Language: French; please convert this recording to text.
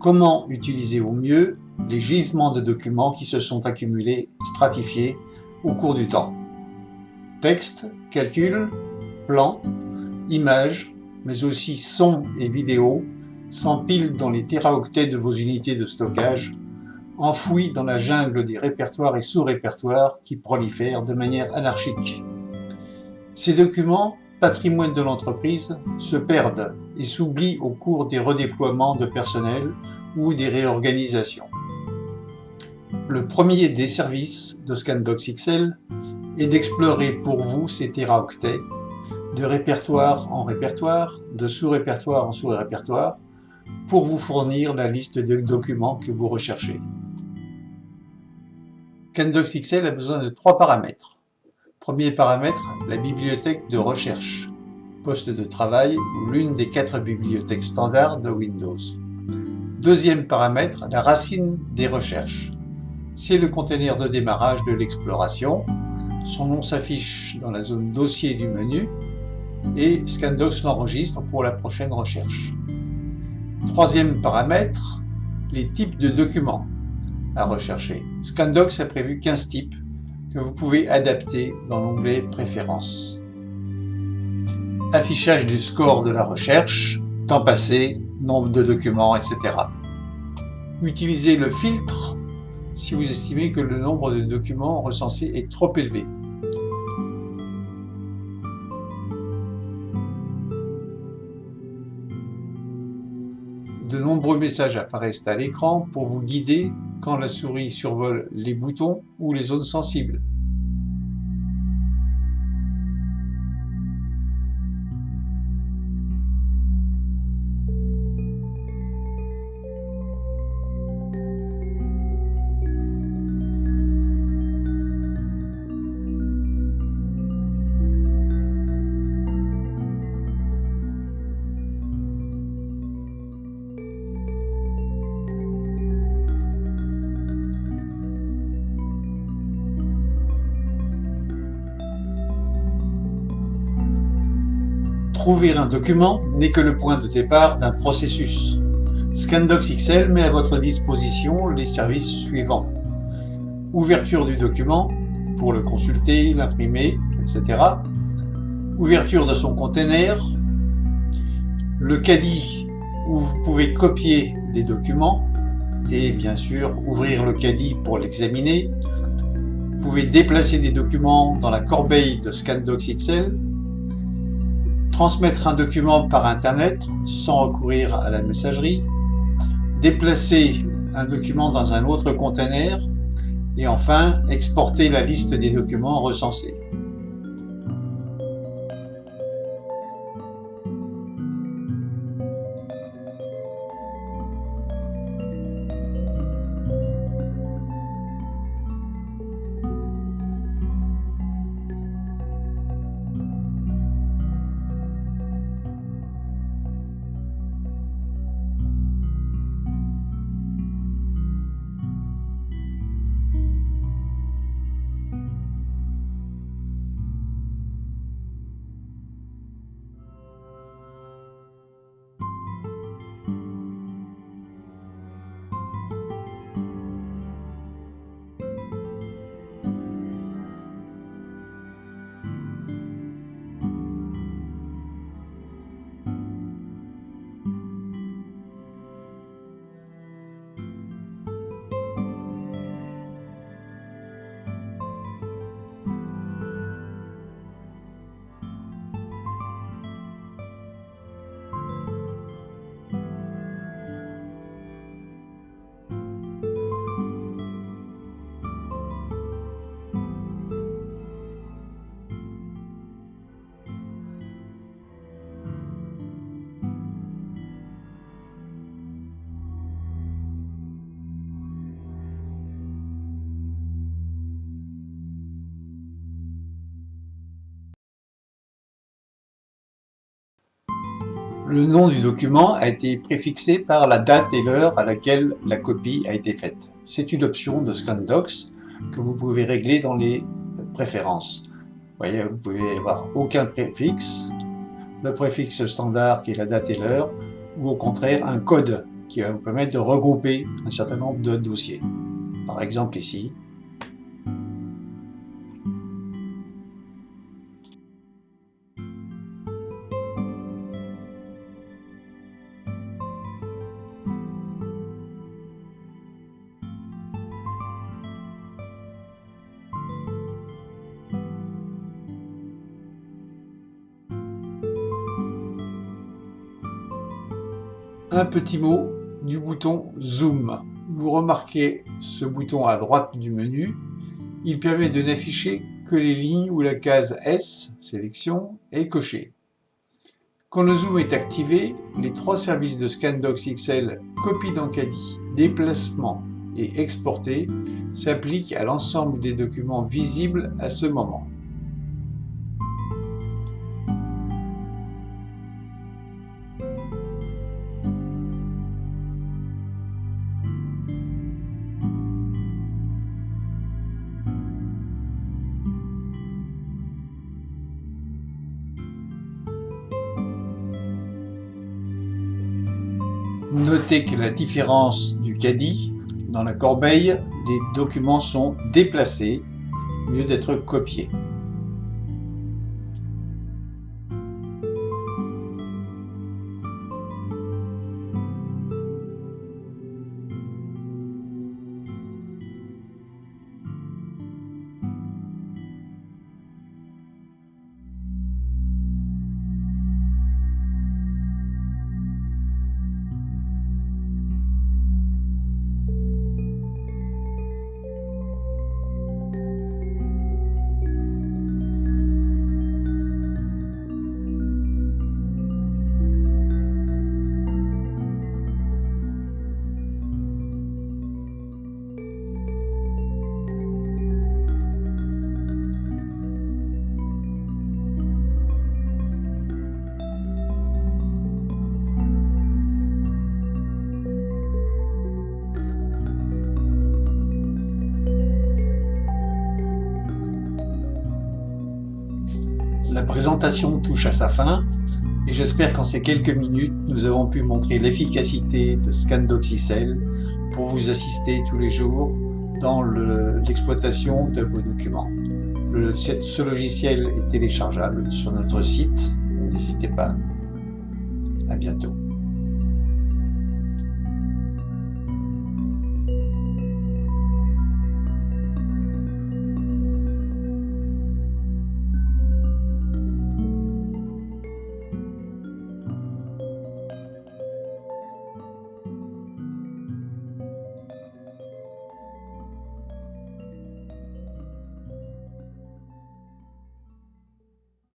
Comment utiliser au mieux les gisements de documents qui se sont accumulés, stratifiés au cours du temps. Texte, calcul, plan, images, mais aussi sons et vidéos s'empilent dans les téraoctets de vos unités de stockage, enfouis dans la jungle des répertoires et sous-répertoires qui prolifèrent de manière anarchique. Ces documents, patrimoine de l'entreprise, se perdent et s'oublient au cours des redéploiements de personnel ou des réorganisations. Le premier des services de Scandox XL est d'explorer pour vous ces téraoctets, de répertoire en répertoire, de sous-répertoire en sous-répertoire, pour vous fournir la liste de documents que vous recherchez. Scandox XL a besoin de 3 paramètres. Premier paramètre, la bibliothèque de recherche, poste de travail ou l'une des 4 bibliothèques standards de Windows. Deuxième paramètre, la racine des recherches. C'est le conteneur de démarrage de l'exploration. Son nom s'affiche dans la zone dossier du menu et Scandox l'enregistre pour la prochaine recherche. Troisième paramètre, les types de documents à rechercher. Scandox a prévu 15 types que vous pouvez adapter dans l'onglet Préférences. Affichage du score de la recherche, temps passé, nombre de documents, etc. Utilisez le filtre si vous estimez que le nombre de documents recensés est trop élevé. De nombreux messages apparaissent à l'écran pour vous guider quand la souris survole les boutons ou les zones sensibles. Trouver un document n'est que le point de départ d'un processus. Scandox XL met à votre disposition les services suivants. Ouverture du document, pour le consulter, l'imprimer, etc. Ouverture de son container, le caddie où vous pouvez copier des documents et bien sûr ouvrir le caddie pour l'examiner. Vous pouvez déplacer des documents dans la corbeille de Scandox XL, transmettre un document par Internet sans recourir à la messagerie, déplacer un document dans un autre container et enfin exporter la liste des documents recensés. Le nom du document a été préfixé par la date et l'heure à laquelle la copie a été faite. C'est une option de Scandox que vous pouvez régler dans les préférences. Vous voyez, vous pouvez avoir aucun préfixe, le préfixe standard qui est la date et l'heure, ou au contraire un code qui va vous permettre de regrouper un certain nombre de dossiers. Par exemple ici. Un petit mot du bouton Zoom. Vous remarquez ce bouton à droite du menu. Il permet de n'afficher que les lignes où la case S, sélection, est cochée. Quand le zoom est activé, les trois services de Scandocs XL copie d'encadie, déplacement et exporter s'appliquent à l'ensemble des documents visibles à ce moment. Notez que la différence du caddie, dans la corbeille, les documents sont déplacés au lieu d'être copiés. La présentation touche à sa fin et j'espère qu'en ces quelques minutes, nous avons pu montrer l'efficacité de Scandocs XL pour vous assister tous les jours dans l'exploitation de vos documents. Ce logiciel est téléchargeable sur notre site, n'hésitez pas. À bientôt.